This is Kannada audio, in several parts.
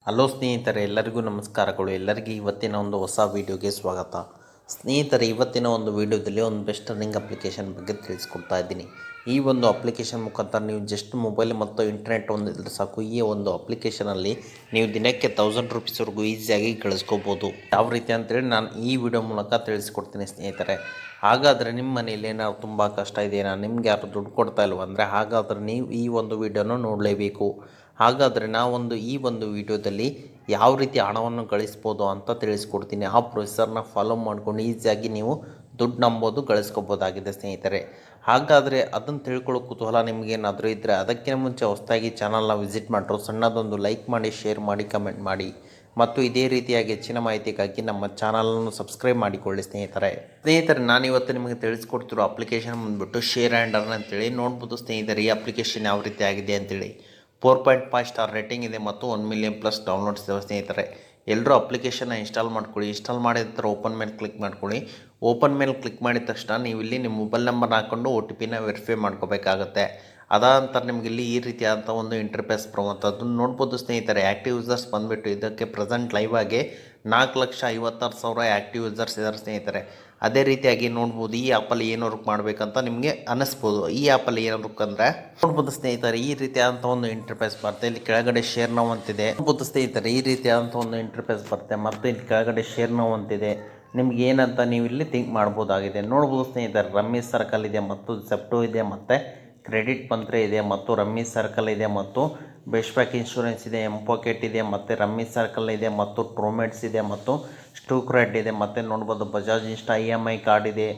ಹಲೋ ಸ್ನೇಹಿತರೆ, ಎಲ್ಲರಿಗೂ ನಮಸ್ಕಾರಗಳು. ಎಲ್ಲರಿಗೂ ಇವತ್ತಿನ ಒಂದು ಹೊಸ ವೀಡಿಯೋಗೆ ಸ್ವಾಗತ. ಸ್ನೇಹಿತರೆ, ಇವತ್ತಿನ ಒಂದು ವೀಡಿಯೋದಲ್ಲಿ ಒಂದು ಬೆಸ್ಟ್ ಅರ್ನಿಂಗ್ ಅಪ್ಲಿಕೇಶನ್ ಬಗ್ಗೆ ತಿಳಿಸ್ಕೊಡ್ತಾ ಇದ್ದೀನಿ. ಈ ಒಂದು ಅಪ್ಲಿಕೇಶನ್ ಮುಖಾಂತರ ನೀವು ಜಸ್ಟ್ ಮೊಬೈಲ್ ಮತ್ತು ಇಂಟರ್ನೆಟ್ ಒಂದಿದ್ರೆ ಸಾಕು. ಈ ಒಂದು ಅಪ್ಲಿಕೇಶನಲ್ಲಿ ನೀವು ದಿನಕ್ಕೆ 1000 ರೂಪೀಸ್ವರೆಗೂ ಈಸಿಯಾಗಿ ಗಳಿಸ್ಕೋಬೋದು. ಯಾವ ರೀತಿ ಅಂತೇಳಿ ನಾನು ಈ ವಿಡಿಯೋ ಮೂಲಕ ತಿಳಿಸ್ಕೊಡ್ತೀನಿ ಸ್ನೇಹಿತರೆ. ಹಾಗಾದರೆ ನಿಮ್ಮ ಮನೇಲಿ ಏನಾದ್ರು ತುಂಬ ಕಷ್ಟ ಇದೆಯಾ, ನಿಮ್ಗೆ ಯಾರು ದುಡ್ಡು ಕೊಡ್ತಾ ಇಲ್ವ ಅಂದರೆ ಹಾಗಾದರೆ ನೀವು ಈ ಒಂದು ವಿಡಿಯೋನ ನೋಡಲೇಬೇಕು. ಹಾಗಾದರೆ ನಾವೊಂದು ಈ ಒಂದು ವಿಡಿಯೋದಲ್ಲಿ ಯಾವ ರೀತಿ ಹಣವನ್ನು ಗಳಿಸ್ಬೋದು ಅಂತ ತಿಳಿಸ್ಕೊಡ್ತೀನಿ. ಆ ಪ್ರೊಸೆಸರ್ನ ಫಾಲೋ ಮಾಡ್ಕೊಂಡು ಈಸಿಯಾಗಿ ನೀವು ದುಡ್ಡು ನಂಬೋದು ಗಳಿಸ್ಕೋಬೋದಾಗಿದೆ ಸ್ನೇಹಿತರೆ. ಹಾಗಾದರೆ ಅದನ್ನು ತಿಳ್ಕೊಳ್ಳೋ ಕುತೂಹಲ ನಿಮಗೇನಾದರೂ ಇದ್ದರೆ ಅದಕ್ಕಿಂತ ಮುಂಚೆ ಹೊಸದಾಗಿ ಚಾನಲ್ನ ವಿಸಿಟ್ ಮಾಡಿದ್ರು ಸಣ್ಣದೊಂದು ಲೈಕ್ ಮಾಡಿ, ಶೇರ್ ಮಾಡಿ, ಕಮೆಂಟ್ ಮಾಡಿ ಮತ್ತು ಇದೇ ರೀತಿಯಾಗಿ ಹೆಚ್ಚಿನ ಮಾಹಿತಿಗಾಗಿ ನಮ್ಮ ಚಾನಲನ್ನು ಸಬ್ಸ್ಕ್ರೈಬ್ ಮಾಡಿಕೊಳ್ಳಿ ಸ್ನೇಹಿತರೆ. ನಾನಿವತ್ತು ನಿಮಗೆ ತಿಳಿಸ್ಕೊಡ್ತಿರೋ ಅಪ್ಲಿಕೇಶನ್ ಬಂದುಬಿಟ್ಟು ಶೇರ್ ಆ್ಯಂಡ್ ಅರ್ನ್ ಅಂತೇಳಿ. ನೋಡ್ಬೋದು ಸ್ನೇಹಿತರೆ, ಈ ಅಪ್ಲಿಕೇಶನ್ ಯಾವ ರೀತಿ ಆಗಿದೆ ಅಂತೇಳಿ. 4.5 ಸ್ಟಾರ್ ರೇಟಿಂಗ್ ಇದೆ ಮತ್ತು 1 ಮಿಲಿಯನ್ ಪ್ಲಸ್ ಡೌನ್ಲೋಡ್ಸ್ ಇದ್ದಾವೆ ಸ್ನೇಹಿತರೆ. ಎಲ್ಲರೂ ಅಪ್ಲಿಕೇಶನ್ನ ಇನ್ಸ್ಟಾಲ್ ಮಾಡ್ಕೊಳ್ಳಿ. ಇನ್ಸ್ಟಾಲ್ ಮಾಡಿದ ಥರ ಓಪನ್ ಮೇಲೆ ಕ್ಲಿಕ್ ಮಾಡ್ಕೊಳ್ಳಿ. ಓಪನ್ ಮೇಲೆ ಕ್ಲಿಕ್ ಮಾಡಿದ ತಕ್ಷಣ ನೀವು ಇಲ್ಲಿ ನಿಮ್ಮ ಮೊಬೈಲ್ ನಂಬರ್ ಹಾಕ್ಕೊಂಡು OTPನ ವೆರಿಫೈ ಮಾಡ್ಕೋಬೇಕಾಗುತ್ತೆ. ಅದಾದ ನಂತರ ನಿಮಗೆ ಇಲ್ಲಿ ಈ ರೀತಿಯಾದಂಥ ಒಂದು ಇಂಟರ್ಫೇಸ್ ಬರುವಂಥದ್ದು ನೋಡ್ಬೋದು ಸ್ನೇಹಿತರೆ. ಆ್ಯಕ್ಟಿವ್ ಯೂಸರ್ಸ್ ಬಂದುಬಿಟ್ಟು ಇದಕ್ಕೆ ಪ್ರೆಸೆಂಟ್ ಲೈವ್ ಆಗಿ 4,56,000 ಆ್ಯಕ್ಟಿವ್ ಯೂಸರ್ಸ್ ಇದ್ದಾರೆ ಸ್ನೇಹಿತರೆ. ಅದೇ ರೀತಿಯಾಗಿ ನೋಡ್ಬೋದು ಈ ಆ್ಯಪಲ್ಲಿ ಏನು ವರ್ಕ್ ಮಾಡಬೇಕಂತ ನಿಮಗೆ ಅನ್ನಿಸ್ಬೋದು. ಈ ಆ್ಯಪಲ್ಲಿ ಏನು ವರ್ಕ್ ಅಂದರೆ ನೋಡ್ಬೋದು ಸ್ನೇಹಿತರೆ, ಈ ರೀತಿಯಾದಂಥ ಒಂದು ಇಂಟರ್ಫೇಸ್ ಬರುತ್ತೆ. ಇಲ್ಲಿ ಕೆಳಗಡೆ ಶೇರ್ ನೌ ಅಂತಿದೆ. ನೋಡ್ಬೋದು ಸ್ನೇಹಿತರೆ, ಈ ರೀತಿಯಾದಂಥ ಒಂದು ಇಂಟರ್ಫೇಸ್ ಬರುತ್ತೆ ಮತ್ತು ಇಲ್ಲಿ ಕೆಳಗಡೆ ಶೇರ್ ನೌ ಅಂತಿದೆ. ನಿಮ್ಗೆ ಏನಂತ ನೀವು ಇಲ್ಲಿ ಥಿಂಕ್ ಮಾಡ್ಬೋದಾಗಿದೆ. ನೋಡ್ಬೋದು ಸ್ನೇಹಿತರೆ, ರಮ್ಮಿ ಸರ್ಕಲ್ ಇದೆ ಮತ್ತು ಜೆಪ್ಟೋ ಇದೆ ಮತ್ತು ಕ್ರೆಡಿಟ್ ಮಂತ್ರೆ ಇದೆ ಮತ್ತು ರಮ್ಮಿ ಸರ್ಕಲ್ ಇದೆ ಮತ್ತು ಬೆಸ್ಟ್ ಬ್ಯಾಕ್ ಇನ್ಶೂರೆನ್ಸ್ ಇದೆ, ಎಂಪಾಕೆಟ್ ಇದೆ ಮತ್ತು ರಮ್ಮಿ ಸರ್ಕಲ್ ಇದೆ ಮತ್ತು ಟ್ರೋಮೆಟ್ಸ್ ಇದೆ ಮತ್ತು ಸ್ಟೂಕ್ರೆಡ್ ಇದೆ ಮತ್ತು ನೋಡ್ಬೋದು ಬಜಾಜ್ ಇನ್ಸ್ಟಾ EMI ಕಾರ್ಡ್ ಇದೆ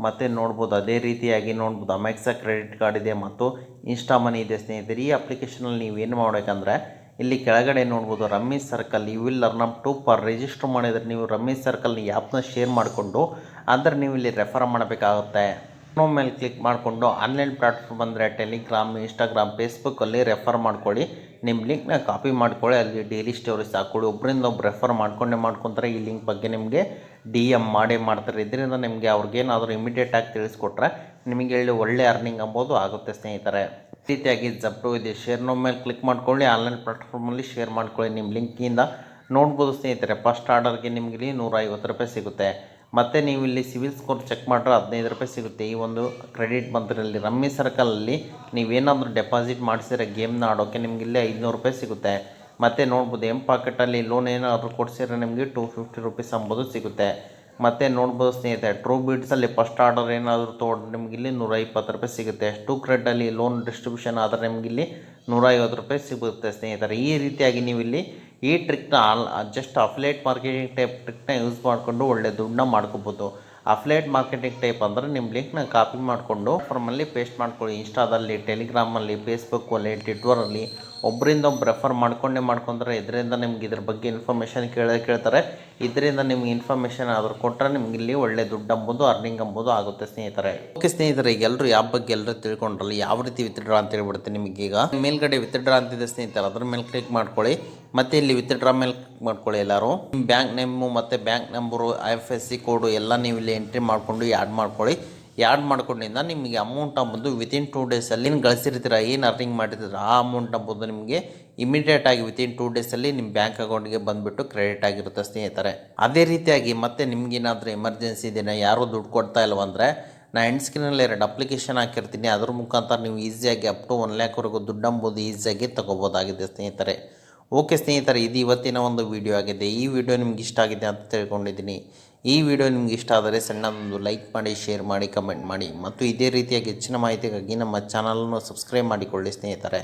ಮತ್ತು ನೋಡ್ಬೋದು ಅದೇ ರೀತಿಯಾಗಿ ನೋಡ್ಬೋದು ಅಮೆಕ್ಸಾ ಕ್ರೆಡಿಟ್ ಕಾರ್ಡ್ ಇದೆ ಮತ್ತು ಇನ್ಸ್ಟಾ ಮನಿ ಇದೆ ಸ್ನೇಹಿತರೆ. ಈ ಅಪ್ಲಿಕೇಶನಲ್ಲಿ ನೀವು ಏನು ಮಾಡಬೇಕಂದ್ರೆ ಇಲ್ಲಿ ಕೆಳಗಡೆ ನೋಡ್ಬೋದು Rummy Circle you will earn up to per register ಮಾಡಿದರೆ ನೀವು ರಮ್ಮಿ ಸರ್ಕಲ್ ಈ ಆ್ಯಪ್ನ ಶೇರ್ ಮಾಡಿಕೊಂಡು ಅಂದರೆ ನೀವು ಇಲ್ಲಿ ರೆಫರ್ ಮಾಡಬೇಕಾಗುತ್ತೆ. ಮೇಲೆ ಕ್ಲಿಕ್ ಮಾಡಿಕೊಂಡು ಆನ್ಲೈನ್ ಪ್ಲಾಟ್ಫಾರ್ಮ್ ಅಂದರೆ ಟೆಲಿಗ್ರಾಮ್, ಇನ್ಸ್ಟಾಗ್ರಾಮ್, ಫೇಸ್ಬುಕ್ಕಲ್ಲಿ ರೆಫರ್ ಮಾಡ್ಕೊಳ್ಳಿ. ನಿಮ್ಮ ಲಿಂಕ್ನ ಕಾಪಿ ಮಾಡ್ಕೊಳ್ಳಿ, ಅಲ್ಲಿ ಡೈಲಿ ಸ್ಟೋರೀಸ್ ಹಾಕ್ಕೊಳ್ಳಿ. ಒಬ್ಬರಿಂದ ಒಬ್ಬರು ರೆಫರ್ ಮಾಡ್ಕೊಂತಾರೆ. ಈ ಲಿಂಕ್ ಬಗ್ಗೆ ನಿಮಗೆ DM ಮಾಡೇ ಮಾಡ್ತಾರೆ. ಇದರಿಂದ ನಿಮಗೆ ಅವ್ರಿಗೇನಾದರೂ ಇಮಿಡಿಯೇಟಾಗಿ ತಿಳಿಸ್ಕೊಟ್ರೆ ನಿಮಗೆ ಇಲ್ಲಿ ಒಳ್ಳೆ ಅರ್ನಿಂಗ್ ಅಂಬೋದು ಆಗುತ್ತೆ ಸ್ನೇಹಿತರೆ. ಈ ರೀತಿಯಾಗಿ ಜೆಪ್ಟೋ ಇದೆ, ಶೇರ್ ನೌ ಮೇಲೆ ಕ್ಲಿಕ್ ಮಾಡ್ಕೊಳ್ಳಿ. ಆನ್ಲೈನ್ ಪ್ಲಾಟ್ಫಾರ್ಮಲ್ಲಿ ಶೇರ್ ಮಾಡ್ಕೊಳ್ಳಿ ನಿಮ್ಮ ಲಿಂಕಿಂದ. ನೋಡ್ಬೋದು ಸ್ನೇಹಿತರೆ, ಫಸ್ಟ್ ಆರ್ಡರ್ಗೆ ನಿಮಗೆ ಇಲ್ಲಿ 150 ರೂಪಾಯಿ ಸಿಗುತ್ತೆ. ಮತ್ತು ನೀವು ಇಲ್ಲಿ ಸಿವಿಲ್ ಸ್ಕೋರ್ ಚೆಕ್ ಮಾಡಿದ್ರೆ 15 ರೂಪಾಯಿ ಸಿಗುತ್ತೆ. ಈ ಒಂದು ಕ್ರೆಡಿಟ್ ಮಂತ್ರಲ್ಲಿ ರಮ್ಮಿ ಸರ್ಕಲಲ್ಲಿ ನೀವೇನಾದರೂ ಡೆಪಾಸಿಟ್ ಮಾಡಿಸಿದ್ರೆ ಗೇಮ್ನ ಆಡೋಕ್ಕೆ ನಿಮಗೆ ಇಲ್ಲಿ 500 ರೂಪಾಯಿ ಸಿಗುತ್ತೆ. ಮತ್ತು ನೋಡ್ಬೋದು ಎಂಪಾಕೆಟಲ್ಲಿ ಲೋನ್ ಏನಾದರೂ ಕೊಡಿಸಿದ್ರೆ ನಿಮಗೆ 250 ರೂಪೀಸ್ ಅಂಬೋದು ಸಿಗುತ್ತೆ. ಮತ್ತು ನೋಡ್ಬೋದು ಸ್ನೇಹಿತರೆ, ಟ್ರೂ ಬೀಟ್ಸಲ್ಲಿ ಫಸ್ಟ್ ಆರ್ಡರ್ ಏನಾದರೂ ತೊಗೊಂಡ್ರೆ ನಿಮಗೆ ಇಲ್ಲಿ 120 ರೂಪಾಯಿ ಸಿಗುತ್ತೆ. ಸ್ಟೂಕ್ರೆಡ್ಡಲ್ಲಿ ಲೋನ್ ಡಿಸ್ಟ್ರಿಬ್ಯೂಷನ್ ಆದರೆ ನಿಮಗೆ ಇಲ್ಲಿ 150 ರೂಪಾಯಿ ಸಿಗುತ್ತೆ ಸ್ನೇಹಿತರೆ. ಈ ರೀತಿಯಾಗಿ ನೀವು ಇಲ್ಲಿ ಈ ಟ್ರಿಕ್ನ ಜಸ್ಟ್ ಅಫಿಲೇಟ್ ಮಾರ್ಕೆಟಿಂಗ್ ಟೈಪ್ ಟ್ರಿಕ್ನ ಯೂಸ್ ಮಾಡಿಕೊಂಡು ಒಳ್ಳೆ ದುಡ್ಡನ್ನ ಮಾಡ್ಕೋಬೋದು. ಅಫಿಲೇಟ್ ಮಾರ್ಕೆಟಿಂಗ್ ಟೈಪ್ ಅಂದರೆ ನಿಮ್ಮ ಲಿಂಕ್ನ ಕಾಪಿ ಮಾಡಿಕೊಂಡು ಫಾರ್ಮಲ್ಲಿ ಪೇಸ್ಟ್ ಮಾಡ್ಕೊಳ್ಳಿ. ಇನ್ಸ್ಟಾದಲ್ಲಿ, ಟೆಲಿಗ್ರಾಮಲ್ಲಿ, ಫೇಸ್ಬುಕ್ಕಲ್ಲಿ, ಟ್ವಿಟ್ಟರಲ್ಲಿ ಒಬ್ಬರಿಂದ ಒಬ್ಬರು ರೆಫರ್ ಮಾಡ್ಕೊಂಡ್ರೆ ಇದರಿಂದ ನಿಮ್ಗೆ ಇದ್ರ ಬಗ್ಗೆ ಇನ್ಫಾರ್ಮೇಷನ್ ಕೇಳ್ತಾರೆ. ಇದರಿಂದ ನಿಮ್ಗೆ ಇನ್ಫಾರ್ಮೇಷನ್ ಆದರೂ ಕೊಟ್ಟರೆ ನಿಮ್ಗೆ ಇಲ್ಲಿ ಒಳ್ಳೆ ದುಡ್ಡು ಅಂಬೋದು ಅರ್ನಿಂಗ್ ಅಂಬೋದು ಆಗುತ್ತೆ ಸ್ನೇಹಿತರೆ. ಓಕೆ ಸ್ನೇಹಿತರೆ, ಈಗ ಎಲ್ಲರೂ ಯಾವ ಬಗ್ಗೆ ಎಲ್ಲರೂ ತಿಳ್ಕೊಂಡ್ರಲ್ಲ, ಯಾವ ರೀತಿ ವಿತ್ಡ್ರಾ ಅಂತ ಹೇಳ್ಬಿಡುತ್ತೆ ನಿಮಗೆ. ಈಗ ಮೇಲ್ಗಡೆ ವಿತ್ಡ್ರಾ ಅಂತಿದೆ ಸ್ನೇಹಿತರೆ, ಅದ್ರ ಮೇಲೆ ಕ್ಲಿಕ್ ಮಾಡ್ಕೊಳ್ಳಿ. ಮತ್ತು ಇಲ್ಲಿ ವಿತ್ಡ್ರಾ ಮೇಲೆ ಕ್ಲಿಕ್ ಮಾಡ್ಕೊಳ್ಳಿ. ಎಲ್ಲರೂ ನಿಮ್ಮ ಬ್ಯಾಂಕ್ ನೇಮು ಮತ್ತು ಬ್ಯಾಂಕ್ ನಂಬರು, IFSC ಕೋಡು ಎಲ್ಲ ನೀವು ಇಲ್ಲಿ ಎಂಟ್ರಿ ಮಾಡಿಕೊಂಡು ಆ್ಯಡ್ ಮಾಡ್ಕೊಳ್ಳಿ. ಆ್ಯಡ್ ಮಾಡ್ಕೊಂಡಿಂದ ನಿಮಗೆ ಅಮೌಂಟ್ ಅಂಬೋದು ವಿತಿನ್ 2 ಡೇಸಲ್ಲಿ ಗಳಿಸಿರ್ತೀರ. ಏನು ಅರ್ನಿಂಗ್ ಮಾಡಿರ್ತೀರ ಆ ಅಮೌಂಟ್ ಅಂಬೋದು ನಿಮಗೆ ಇಮಿಡಿಯೇಟಾಗಿ ವಿತಿನ್ 2 ಡೇಸಲ್ಲಿ ನಿಮ್ಮ ಬ್ಯಾಂಕ್ ಅಕೌಂಟ್ಗೆ ಬಂದುಬಿಟ್ಟು ಕ್ರೆಡಿಟ್ ಆಗಿರುತ್ತೆ ಸ್ನೇಹಿತರೆ. ಅದೇ ರೀತಿಯಾಗಿ ಮತ್ತೆ ನಿಮಗೇನಾದರೂ ಎಮರ್ಜೆನ್ಸಿ ಇದೆಯಾ, ಯಾರೂ ದುಡ್ಡು ಕೊಡ್ತಾ ಇಲ್ವಂದರೆ ನಾನು ಎಂಡ್ ಸ್ಕ್ರೀನಲ್ಲಿ 2 ಅಪ್ಲಿಕೇಶನ್ ಹಾಕಿರ್ತೀನಿ. ಅದ್ರ ಮುಖಾಂತರ ನೀವು ಈಸಿಯಾಗಿ ಅಪ್ ಟು 1 ಲ್ಯಾಕ್ವರೆಗೂ ದುಡ್ಡು ಅಂಬೋದು ಈಸಿಯಾಗಿ ತೊಗೋಬೋದಾಗಿದೆ ಸ್ನೇಹಿತರೆ. ಓಕೆ ಸ್ನೇಹಿತರೆ, ಇದು ಇವತ್ತಿನ ಒಂದು ವಿಡಿಯೋ ಆಗಿದೆ. ಈ ವಿಡಿಯೋ ನಿಮ್ಗೆ ಇಷ್ಟ ಆಗಿದೆ ಅಂತ ತಿಳ್ಕೊಂಡಿದ್ದೀನಿ. ಈ ವಿಡಿಯೋ ನಿಮ್ಗೆ ಇಷ್ಟ ಆದರೆ ಸಣ್ಣದೊಂದು ಲೈಕ್ ಮಾಡಿ, ಶೇರ್ ಮಾಡಿ, ಕಮೆಂಟ್ ಮಾಡಿ ಮತ್ತು ಇದೇ ರೀತಿಯಾಗಿ ಹೆಚ್ಚಿನ ಮಾಹಿತಿಗಾಗಿ ನಮ್ಮ ಚಾನಲನ್ನು ಸಬ್ಸ್ಕ್ರೈಬ್ ಮಾಡಿಕೊಳ್ಳಿ ಸ್ನೇಹಿತರೆ.